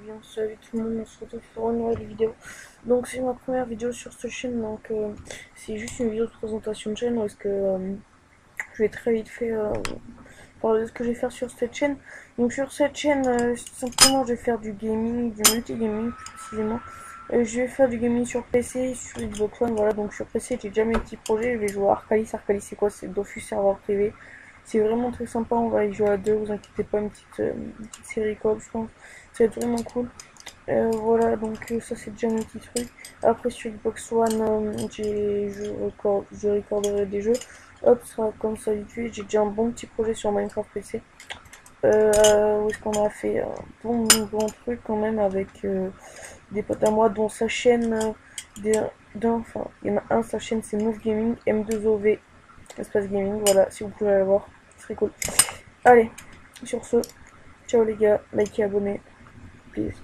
bien, salut tout le monde, on se retrouve pour une nouvelle vidéo. Donc c'est ma première vidéo sur cette chaîne, donc c'est juste une vidéo de présentation de chaîne parce que je vais très vite fait parler de ce que je vais faire sur cette chaîne. Donc sur cette chaîne, simplement je vais faire du gaming, du multi-gaming plus précisément. Je vais faire du gaming sur PC, sur Xbox One, voilà. Donc sur PC j'ai déjà mes petits projets, je vais jouer à Arcalis. Arcalis c'est quoi? C'est Dofus serveur privé. C'est vraiment très sympa, on va y jouer à deux, vous inquiétez pas, une petite série coop je pense. Ça va être vraiment cool. Voilà, donc ça c'est déjà mes petits trucs. Après sur Xbox One, je recorderai des jeux. Hop, ça sera comme ça vite fait. J'ai déjà un bon petit projet sur Minecraft PC. Où est-ce qu'on a fait un bon truc quand même avec des potes à moi, dont sa chaîne, enfin, il y en a un, sa chaîne c'est Move Gaming, M2OV, espace gaming, voilà, si vous pouvez aller voir, ce serait cool. Allez, sur ce, ciao les gars, likez, abonnez, please.